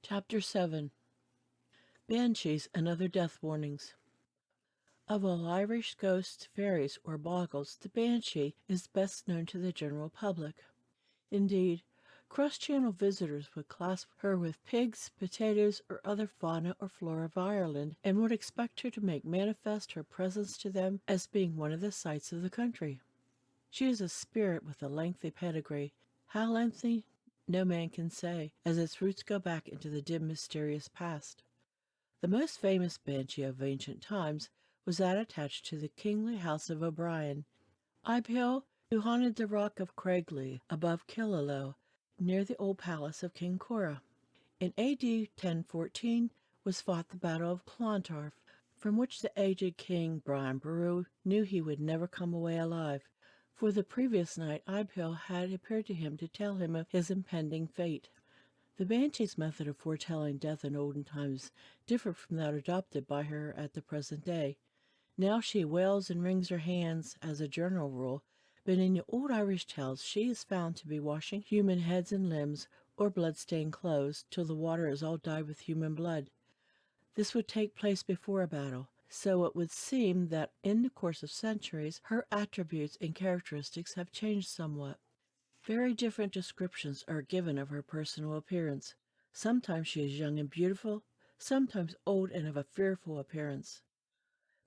Chapter 7. Banshees and Other Death Warnings. Of all Irish ghosts, fairies, or bogles, the banshee is best known to the general public. Indeed, cross-channel visitors would class her with pigs, potatoes, or other fauna or flora of Ireland, and would expect her to make manifest her presence to them as being one of the sights of the country. She is a spirit with a lengthy pedigree. How lengthy, no man can say, as its roots go back into the dim, mysterious past. The most famous banshee of ancient times was that attached to the kingly house of O'Brien, Ibhill, who haunted the rock of Crawly above Killaloe, near the old palace of King Cora. In A.D. 1014 was fought the Battle of Clontarf, from which the aged King Brian Boru knew he would never come away alive, for the previous night Ibhill had appeared to him to tell him of his impending fate. The banshee's method of foretelling death in olden times differed from that adopted by her at the present day. Now she wails and wrings her hands, as a general rule, but in the old Irish tales she is found to be washing human heads and limbs, or blood-stained clothes, till the water is all dyed with human blood. This would take place before a battle, so it would seem that in the course of centuries her attributes and characteristics have changed somewhat. Very different descriptions are given of her personal appearance. Sometimes she is young and beautiful, sometimes old and of a fearful appearance.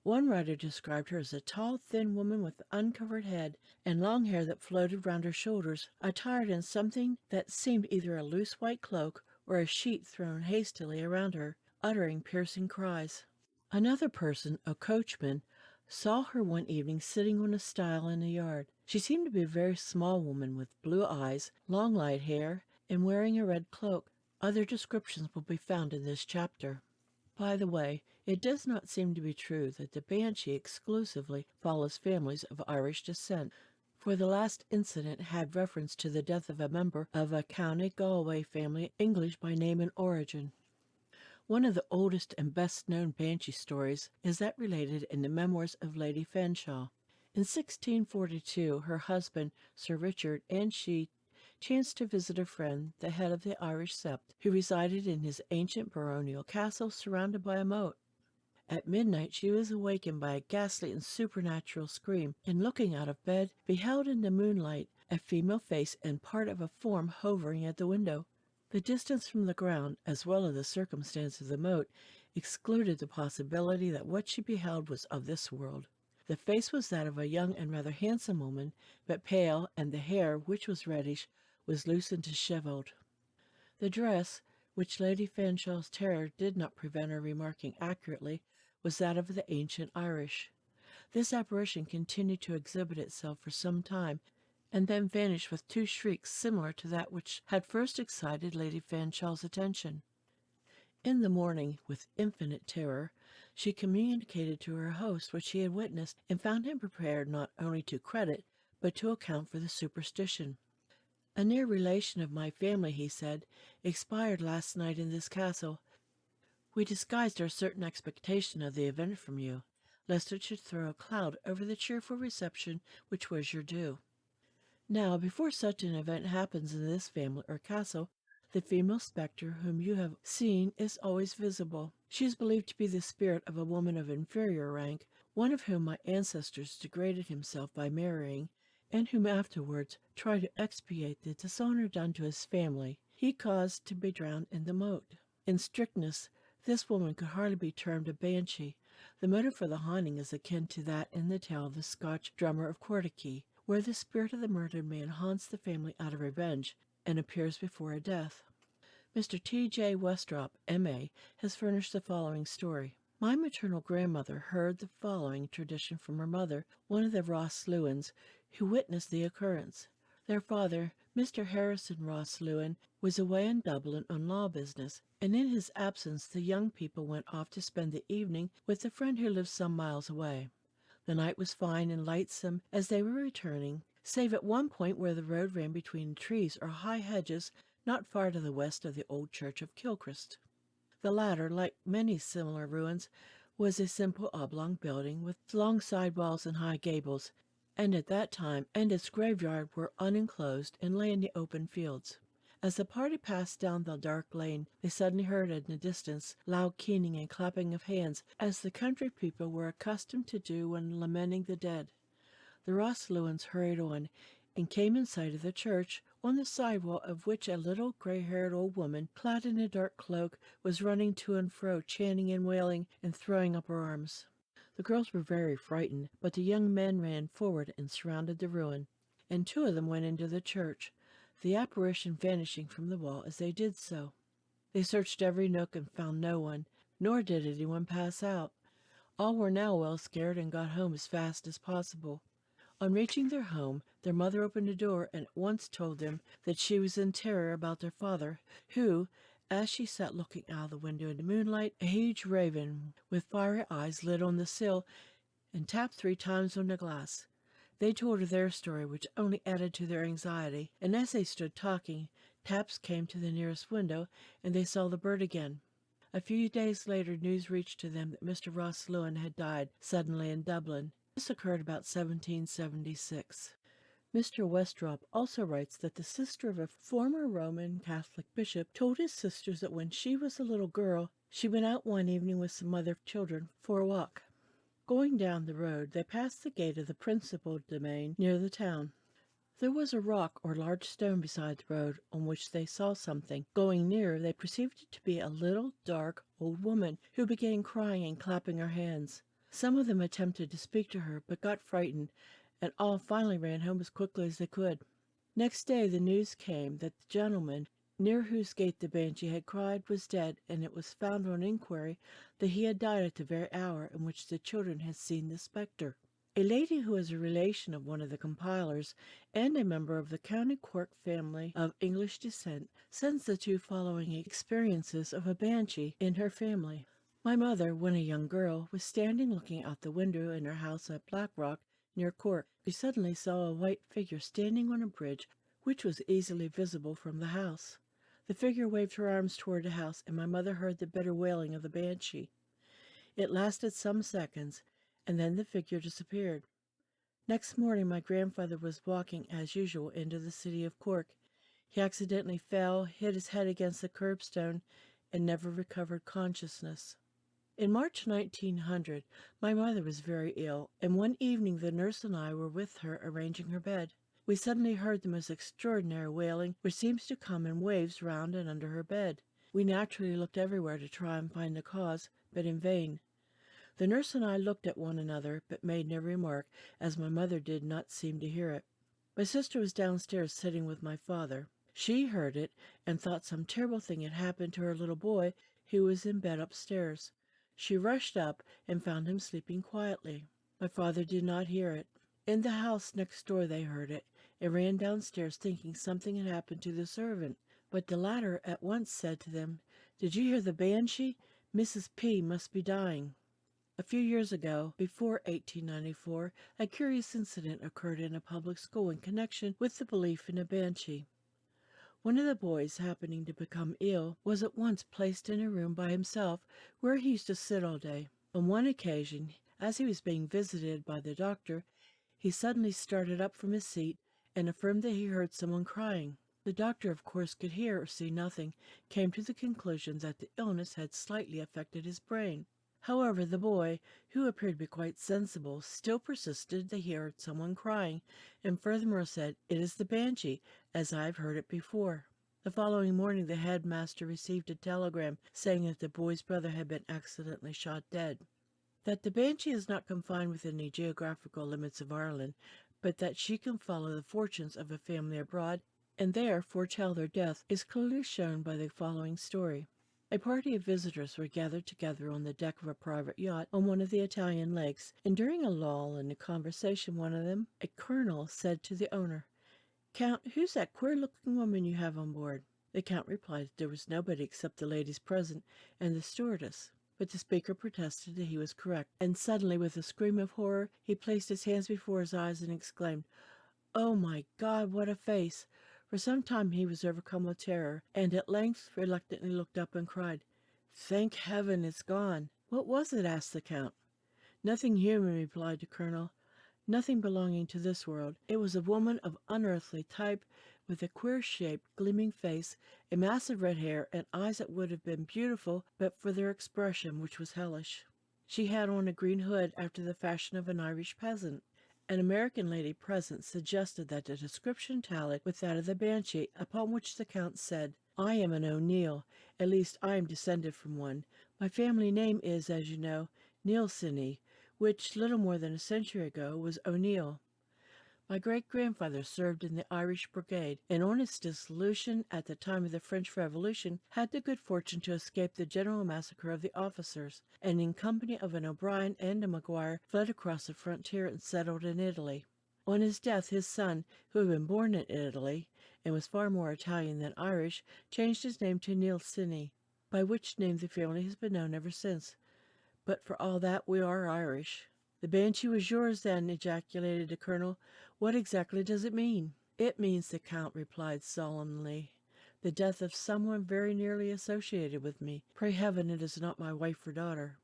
One writer described her as a tall, thin woman with uncovered head and long hair that floated round her shoulders, attired in something that seemed either a loose white cloak or a sheet thrown hastily around her, uttering piercing cries. Another person, a coachman, saw her one evening sitting on a stile in the yard. She seemed to be a very small woman with blue eyes, long light hair, and wearing a red cloak. Other descriptions will be found in this chapter. By the way, it does not seem to be true that the banshee exclusively follows families of Irish descent, for the last incident had reference to the death of a member of a County Galway family, English by name and origin. One of the oldest and best-known banshee stories is that related in the memoirs of Lady Fanshawe. In 1642, her husband, Sir Richard, and she chanced to visit a friend, the head of the Irish sept, who resided in his ancient baronial castle surrounded by a moat. At midnight she was awakened by a ghastly and supernatural scream, and looking out of bed, beheld in the moonlight a female face and part of a form hovering at the window. The distance from the ground, as well as the circumstance of the moat, excluded the possibility that what she beheld was of this world. The face was that of a young and rather handsome woman, but pale, and the hair, which was reddish, was loose and dishevelled. The dress, which Lady Fanshawe's terror did not prevent her remarking accurately, was that of the ancient Irish. This apparition continued to exhibit itself for some time, and then vanished with two shrieks similar to that which had first excited Lady Fanshawe's attention. In the morning, with infinite terror, she communicated to her host what she had witnessed, and found him prepared not only to credit, but to account for the superstition. "A near relation of my family," he said, "expired last night in this castle. We disguised our certain expectation of the event from you, lest it should throw a cloud over the cheerful reception which was your due. Now, before such an event happens in this family or castle, the female spectre whom you have seen is always visible. She is believed to be the spirit of a woman of inferior rank, one of whom my ancestors degraded himself by marrying, and whom afterwards tried to expiate the dishonor done to his family. He caused to be drowned in the moat. In strictness, this woman could hardly be termed a banshee. The motive for the haunting is akin to that in the tale of the Scotch drummer of Cortacky, where the spirit of the murdered man haunts the family out of revenge, and appears before a death. Mr. T.J. Westrop, M.A., has furnished the following story. My maternal grandmother heard the following tradition from her mother, one of the Ross Lewins, who witnessed the occurrence. Their father, Mr. Harrison Ross Lewin, was away in Dublin on law business, and in his absence the young people went off to spend the evening with a friend who lived some miles away. The night was fine and lightsome as they were returning, save at one point where the road ran between trees or high hedges not far to the west of the old church of Kilchrist. The latter, like many similar ruins, was a simple oblong building with long side walls and high gables, and at that time its graveyard were unenclosed and lay in the open fields. As the party passed down the dark lane, they suddenly heard in the distance loud keening and clapping of hands, as the country people were accustomed to do when lamenting the dead. The Roslewans hurried on, and came in sight of the church, on the sidewalk of which a little gray-haired old woman, clad in a dark cloak, was running to and fro, chanting and wailing, and throwing up her arms. The girls were very frightened, but the young men ran forward and surrounded the ruin, and two of them went into the church, the apparition vanishing from the wall as they did so. They searched every nook and found no one, nor did anyone pass out. All were now well scared and got home as fast as possible. On reaching their home, their mother opened the door and at once told them that she was in terror about their father, who, as she sat looking out of the window in the moonlight, a huge raven with fiery eyes lit on the sill and tapped 3 times on the glass. They told her their story, which only added to their anxiety, and as they stood talking, taps came to the nearest window, and they saw the bird again. A few days later, news reached to them that Mr. Rosslewin had died suddenly in Dublin. This occurred about 1776. Mr. Westrop also writes that the sister of a former Roman Catholic bishop told his sisters that when she was a little girl, she went out one evening with some other children for a walk. Going down the road, they passed the gate of the principal domain near the town. There was a rock or large stone beside the road on which they saw something. Going nearer, they perceived it to be a little, dark, old woman who began crying and clapping her hands. Some of them attempted to speak to her, but got frightened, and all finally ran home as quickly as they could. Next day the news came that the gentleman, near whose gate the banshee had cried, was dead, and it was found on inquiry that he had died at the very hour in which the children had seen the spectre. A lady who is a relation of one of the compilers, and a member of the County Cork family of English descent, sends the 2 following experiences of a banshee in her family. My mother, when a young girl, was standing looking out the window in her house at Blackrock, near Cork. She suddenly saw a white figure standing on a bridge, which was easily visible from the house. The figure waved her arms toward the house, and my mother heard the bitter wailing of the banshee. It lasted some seconds, and then the figure disappeared. Next morning my grandfather was walking as usual into the city of Cork. He accidentally fell, hit his head against the curbstone, and never recovered consciousness. In March 1900, my mother was very ill, and one evening the nurse and I were with her arranging her bed. We suddenly heard the most extraordinary wailing, which seems to come in waves round and under her bed. We naturally looked everywhere to try and find the cause, but in vain. The nurse and I looked at one another, but made no remark, as my mother did not seem to hear it. My sister was downstairs sitting with my father. She heard it, and thought some terrible thing had happened to her little boy, who was in bed upstairs. She rushed up and found him sleeping quietly. My father did not hear it. In the house next door they heard it, and ran downstairs thinking something had happened to the servant. But the latter at once said to them, "Did you hear the banshee? Mrs. P. must be dying." A few years ago, before 1894, a curious incident occurred in a public school in connection with the belief in a banshee. One of the boys, happening to become ill, was at once placed in a room by himself where he used to sit all day. On one occasion, as he was being visited by the doctor, he suddenly started up from his seat and affirmed that he heard someone crying. The doctor, of course, could hear or see nothing, came to the conclusion that the illness had slightly affected his brain. However, the boy, who appeared to be quite sensible, still persisted that he heard someone crying, and furthermore said, "It is the banshee, as I have heard it before." The following morning the headmaster received a telegram saying that the boy's brother had been accidentally shot dead. That the banshee is not confined within the geographical limits of Ireland, but that she can follow the fortunes of a family abroad, and there foretell their death, is clearly shown by the following story. A party of visitors were gathered together on the deck of a private yacht on one of the Italian lakes, and during a lull in the conversation one of them, a colonel, said to the owner, "Count, who's that queer-looking woman you have on board?" The count replied that there was nobody except the ladies present and the stewardess. But the speaker protested that he was correct, and suddenly, with a scream of horror, he placed his hands before his eyes and exclaimed, "Oh, my God, what a face!" For some time he was overcome with terror, and at length reluctantly looked up and cried, "Thank heaven, it's gone." "What was it?" asked the count. "Nothing human," replied the colonel. "Nothing belonging to this world. It was a woman of unearthly type, with a queer-shaped, gleaming face, a mass of red hair, and eyes that would have been beautiful but for their expression, which was hellish. She had on a green hood after the fashion of an Irish peasant. An American lady present suggested that the description tallied with that of the banshee, upon which the Count said, "I am an O'Neill, at least I am descended from one. My family name is, as you know, Nielsenny, which, little more than a century ago, was O'Neill. My great-grandfather served in the Irish Brigade, and on its dissolution at the time of the French Revolution had the good fortune to escape the general massacre of the officers, and in company of an O'Brien and a Maguire fled across the frontier and settled in Italy. On his death, his son, who had been born in Italy, and was far more Italian than Irish, changed his name to Nielsenny, by which name the family has been known ever since. But for all that, we are Irish." "The banshee was yours, then," ejaculated the colonel. "What exactly does it mean?" "It means," the Count replied solemnly, "the death of someone very nearly associated with me. Pray heaven it is not my wife or daughter."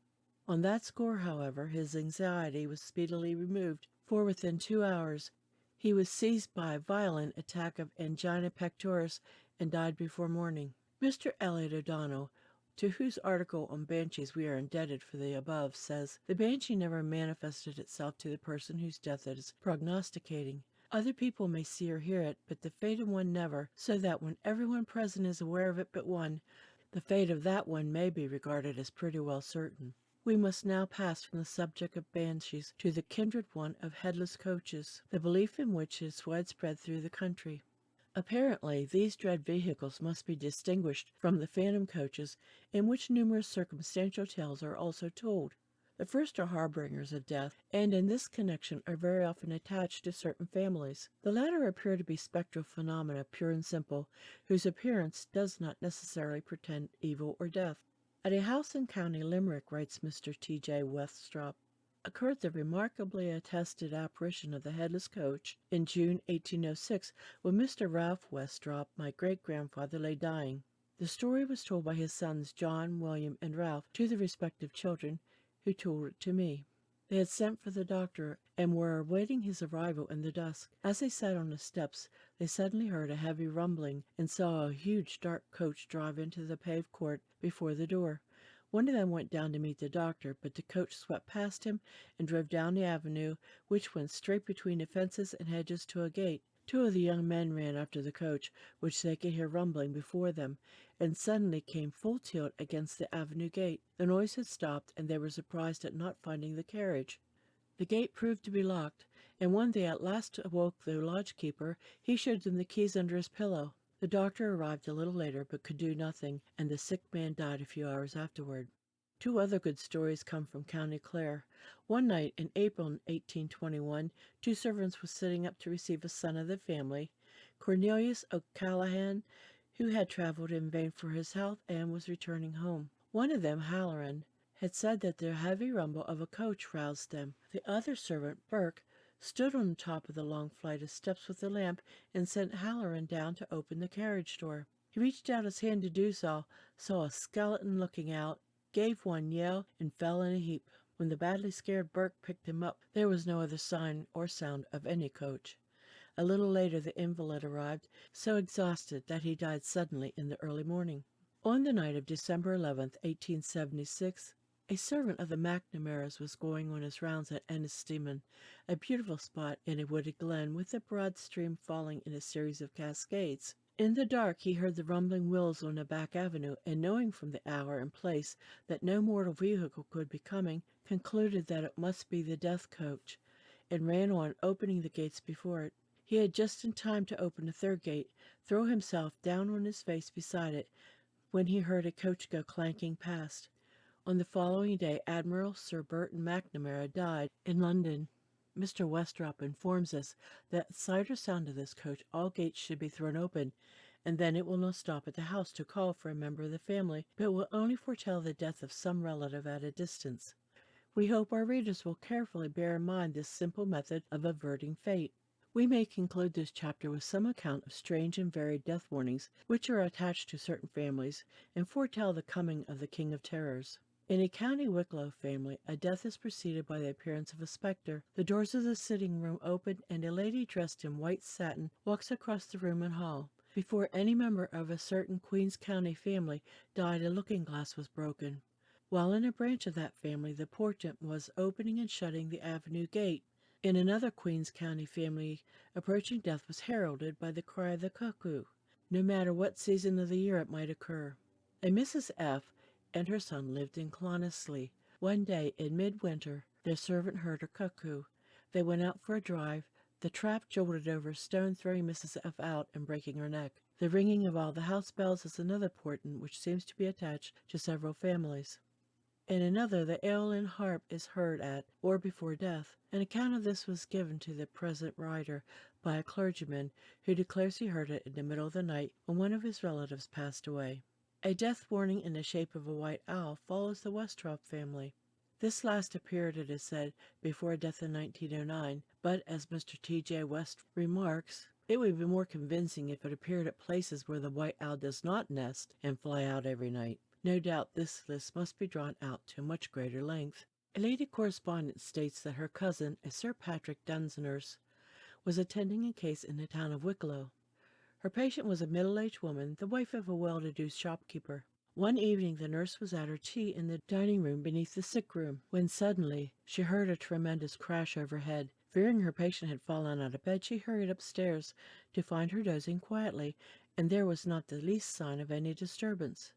On that score, however, his anxiety was speedily removed, for within 2 hours he was seized by a violent attack of angina pectoris and died before morning. Mr. Elliot O'Donnell, to whose article on banshees we are indebted for the above, says, "The banshee never manifested itself to the person whose death it is prognosticating. Other people may see or hear it, but the fated one never, so that when everyone present is aware of it but one, the fate of that one may be regarded as pretty well certain." We must now pass from the subject of banshees to the kindred one of headless coaches, the belief in which is widespread through the country. Apparently, these dread vehicles must be distinguished from the phantom coaches, in which numerous circumstantial tales are also told. The first are harbingers of death, and in this connection are very often attached to certain families. The latter appear to be spectral phenomena, pure and simple, whose appearance does not necessarily portend evil or death. "At a house in County Limerick," writes Mr. T.J. Westropp, "occurred the remarkably attested apparition of the headless coach in June 1806, when Mr. Ralph Westropp, my great-grandfather, lay dying. The story was told by his sons John, William, and Ralph to the respective children, who told it to me. They had sent for the doctor, and were awaiting his arrival in the dusk. As they sat on the steps, they suddenly heard a heavy rumbling, and saw a huge dark coach drive into the paved court before the door. One of them went down to meet the doctor, but the coach swept past him and drove down the avenue, which went straight between the fences and hedges to a gate. Two of the young men ran up to the coach, which they could hear rumbling before them, and suddenly came full tilt against the avenue gate. The noise had stopped, and they were surprised at not finding the carriage. The gate proved to be locked, and when they at last awoke the lodge-keeper, he showed them the keys under his pillow. The doctor arrived a little later, but could do nothing, and the sick man died a few hours afterward. Two other good stories come from County Clare. One night in April 1821, two servants were sitting up to receive a son of the family, Cornelius O'Callaghan, who had travelled in vain for his health and was returning home. One of them, Halloran, had said that the heavy rumble of a coach roused them. The other servant, Burke, stood on the top of the long flight of steps with a lamp and sent Halloran down to open the carriage door. He reached out his hand to do so, saw a skeleton looking out, gave one yell, and fell in a heap. When the badly scared Burke picked him up, there was no other sign or sound of any coach. A little later the invalid arrived, so exhausted that he died suddenly in the early morning. On the night of December 11th, 1876, a servant of the McNamaras was going on his rounds at Ennistimon, a beautiful spot in a wooded glen, with a broad stream falling in a series of cascades. In the dark he heard the rumbling wheels on a back avenue, and knowing from the hour and place that no mortal vehicle could be coming, concluded that it must be the death coach, and ran on, opening the gates before it. He had just in time to open a third gate, throw himself down on his face beside it, when he heard a coach go clanking past. On the following day Admiral Sir Burton McNamara died in London. Mr. Westropp informs us that at sight or sound of this coach all gates should be thrown open, and then it will not stop at the house to call for a member of the family, but will only foretell the death of some relative at a distance. We hope our readers will carefully bear in mind this simple method of averting fate. We may conclude this chapter with some account of strange and varied death warnings which are attached to certain families and foretell the coming of the King of Terrors. In a County Wicklow family, a death is preceded by the appearance of a spectre. The doors of the sitting room open, and a lady dressed in white satin walks across the room and hall. Before any member of a certain Queens County family died, a looking-glass was broken. While in a branch of that family, the portent was opening and shutting the avenue gate. In another Queens County family, approaching death was heralded by the cry of the cuckoo, no matter what season of the year it might occur. A Mrs. F. and her son lived in Clonaslee. One day in midwinter, their servant heard a cuckoo. They went out for a drive. The trap jolted over a stone, throwing Mrs. F. out and breaking her neck. The ringing of all the house bells is another portent which seems to be attached to several families. In another, the Aeolian harp is heard at or before death. An account of this was given to the present writer by a clergyman who declares he heard it in the middle of the night when one of his relatives passed away. A death warning in the shape of a white owl follows the Westrop family. This last appeared, it is said, before a death in 1909, but as Mr. T.J. West remarks, it would be more convincing if it appeared at places where the white owl does not nest and fly out every night. No doubt this list must be drawn out to a much greater length. A lady correspondent states that her cousin, a Sir Patrick Dunsoners, was attending a case in the town of Wicklow. Her patient was a middle-aged woman, the wife of a well-to-do shopkeeper. One evening the nurse was at her tea in the dining room beneath the sick room, when suddenly she heard a tremendous crash overhead. Fearing her patient had fallen out of bed, she hurried upstairs to find her dozing quietly, and there was not the least sign of any disturbance.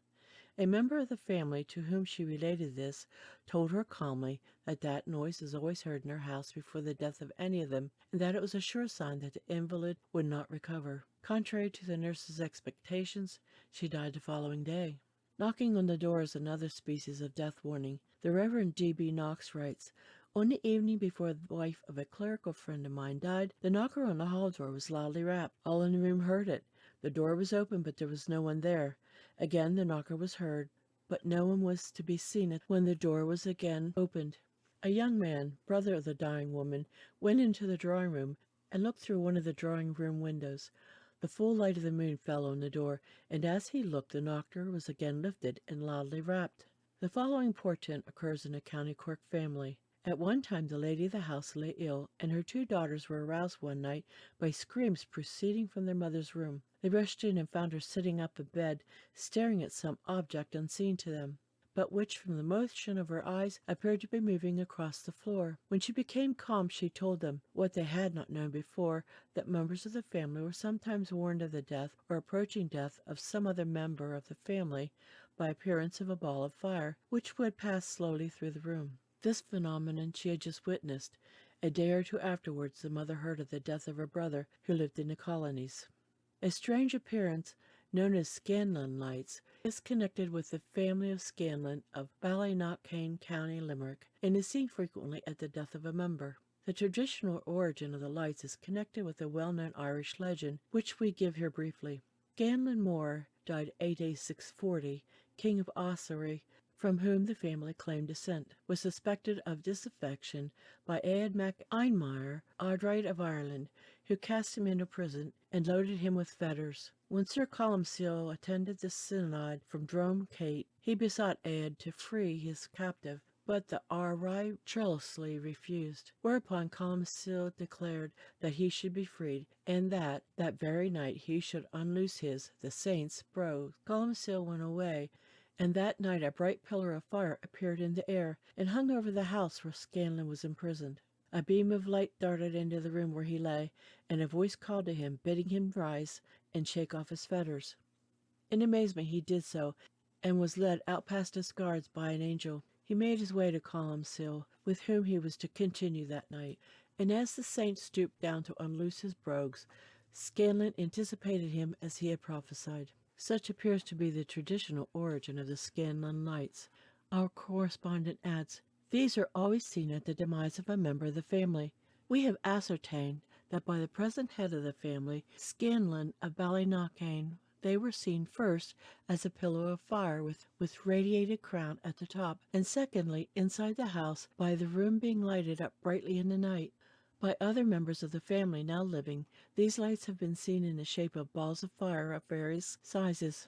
A member of the family to whom she related this told her calmly that that noise is always heard in her house before the death of any of them, and that it was a sure sign that the invalid would not recover. Contrary to the nurse's expectations, she died the following day. Knocking on the door is another species of death warning. The Reverend D.B. Knox writes, "On the evening before the wife of a clerical friend of mine died, the knocker on the hall door was loudly rapped. All in the room heard it. The door was open, but there was no one there. Again the knocker was heard, but no one was to be seen when the door was again opened. A young man, brother of the dying woman, went into the drawing room and looked through one of the drawing room windows. The full light of the moon fell on the door, and as he looked, the knocker was again lifted and loudly rapped." The following portent occurs in a County Cork family. At one time the lady of the house lay ill, and her two daughters were aroused one night by screams proceeding from their mother's room. They rushed in and found her sitting up in bed, staring at some object unseen to them, but which from the motion of her eyes appeared to be moving across the floor. When she became calm, she told them, what they had not known before, that members of the family were sometimes warned of the death or approaching death of some other member of the family by appearance of a ball of fire, which would pass slowly through the room. This phenomenon she had just witnessed. A day or two afterwards the mother heard of the death of her brother, who lived in the colonies. A strange appearance, known as Scanlan lights, is connected with the family of Scanlan of Ballyknockain, County Limerick, and is seen frequently at the death of a member. The traditional origin of the lights is connected with a well-known Irish legend, which we give here briefly. Scanlan Mór died A.D. 640, king of Ossory, from whom the family claimed descent, was suspected of disaffection by Ead Mac Einmire, Ardride of Ireland, who cast him into prison and loaded him with fetters. When Sir Columcille attended the synod from Dromkate, he besought Ead to free his captive, but the Ardride churlishly refused, whereupon Columcille declared that he should be freed, and that very night he should unloose his, the saint's, brogue. Columcille went away, and that night a bright pillar of fire appeared in the air and hung over the house where Scanlan was imprisoned. A beam of light darted into the room where he lay, and a voice called to him, bidding him rise and shake off his fetters. In amazement he did so, and was led out past his guards by an angel. He made his way to Columcille, with whom he was to continue that night, and as the saint stooped down to unloose his brogues, Scanlan anticipated him as he had prophesied. Such appears to be the traditional origin of the Scanlan lights. Our correspondent adds, "These are always seen at the demise of a member of the family. We have ascertained that by the present head of the family, Scanlan of Ballyknockain, they were seen first as a pillar of fire with radiated crown at the top, and secondly inside the house by the room being lighted up brightly in the night. By other members of the family now living, these lights have been seen in the shape of balls of fire of various sizes."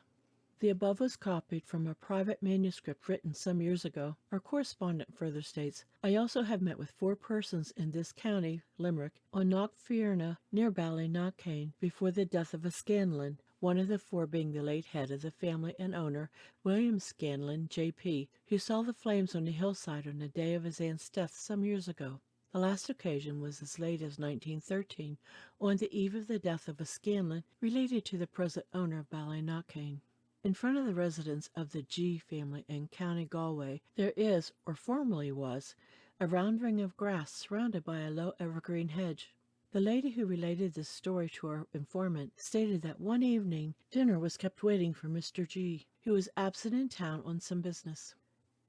The above was copied from a private manuscript written some years ago. Our correspondent further states, I also have met with 4 persons in this county, Limerick, on Knockfierna, near Ballyknockain, before the death of a Scanlon, one of the 4 being the late head of the family and owner, William Scanlon, J.P., who saw the flames on the hillside on the day of his aunt's death some years ago. The last occasion was as late as 1913, on the eve of the death of a Scanlon related to the present owner of Ballyknockain. In front of the residence of the G family in County Galway, there is, or formerly was, a round ring of grass surrounded by a low evergreen hedge. The lady who related this story to our informant stated that one evening dinner was kept waiting for Mr. G, who was absent in town on some business.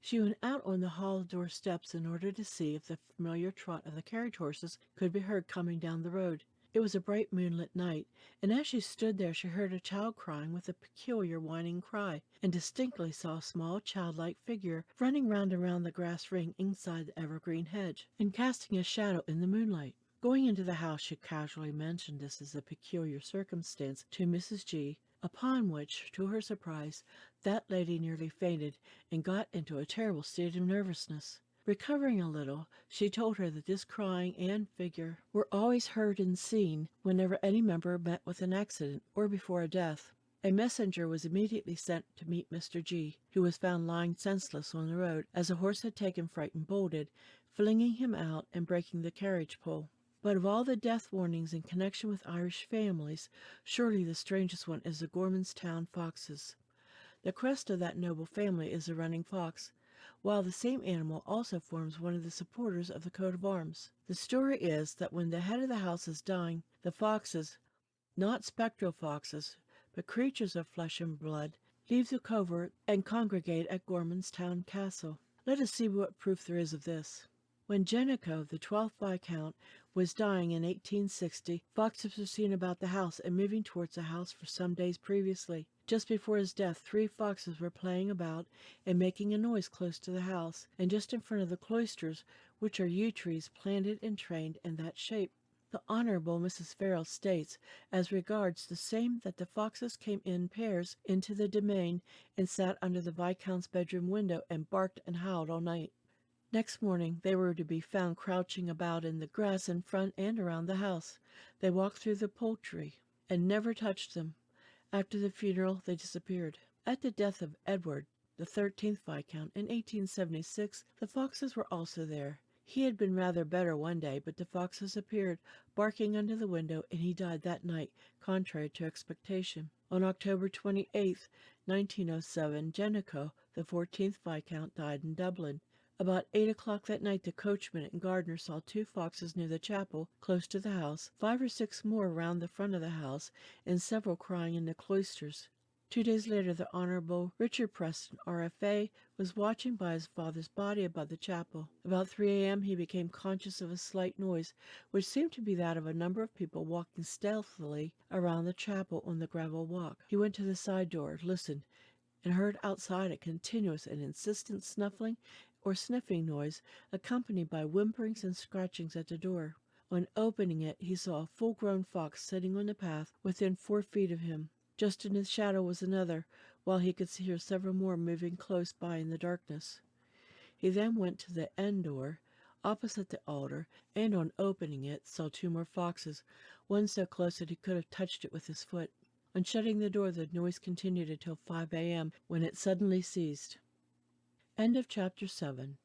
She went out on the hall door steps in order to see if the familiar trot of the carriage horses could be heard coming down the road. It was a bright moonlit night, and as she stood there she heard a child crying with a peculiar whining cry, and distinctly saw a small childlike figure running round and round the grass ring inside the evergreen hedge, and casting a shadow in the moonlight. Going into the house, she casually mentioned this as a peculiar circumstance to Mrs. G, upon which, to her surprise, that lady nearly fainted and got into a terrible state of nervousness. Recovering a little, she told her that this crying and figure were always heard and seen whenever any member met with an accident or before a death. A messenger was immediately sent to meet Mr. G, who was found lying senseless on the road, as a horse had taken fright and bolted, flinging him out and breaking the carriage pole. But of all the death warnings in connection with Irish families, surely the strangest one is the Gormanstown foxes. The crest of that noble family is the running fox, while the same animal also forms one of the supporters of the coat of arms. The story is that when the head of the house is dying, the foxes, not spectral foxes, but creatures of flesh and blood, leave the covert and congregate at Gormanstown Castle. Let us see what proof there is of this. When Jenico, the 12th Viscount, was dying in 1860, foxes were seen about the house and moving towards the house for some days previously. Just before his death, 3 foxes were playing about and making a noise close to the house, and just in front of the cloisters, which are yew trees planted and trained in that shape. The Honorable Mrs. Farrell states, as regards the same, that the foxes came in pairs into the domain and sat under the Viscount's bedroom window and barked and howled all night. Next morning they were to be found crouching about in the grass in front and around the house. They walked through the poultry and never touched them. After the funeral they disappeared. At the death of Edward, the 13th Viscount, in 1876, the foxes were also there. He had been rather better one day, but the foxes appeared, barking under the window, and he died that night, contrary to expectation. On October 28th, 1907, Jenico, the 14th Viscount, died in Dublin. About 8 o'clock that night the coachman and gardener saw 2 foxes near the chapel, close to the house, 5 or 6 more round the front of the house, and several crying in the cloisters. 2 days later the Honorable Richard Preston, R.F.A., was watching by his father's body above the chapel. About 3 a.m. he became conscious of a slight noise, which seemed to be that of a number of people walking stealthily around the chapel on the gravel walk. He went to the side door, listened, and heard outside a continuous and insistent snuffling or sniffing noise, accompanied by whimperings and scratchings at the door. On opening it, he saw a full-grown fox sitting on the path within 4 feet of him. Just in his shadow was another, while he could hear several more moving close by in the darkness. He then went to the end door, opposite the altar, and on opening it, saw 2 more foxes, one so close that he could have touched it with his foot. On shutting the door, the noise continued until 5 a.m., when it suddenly ceased. End of chapter 7.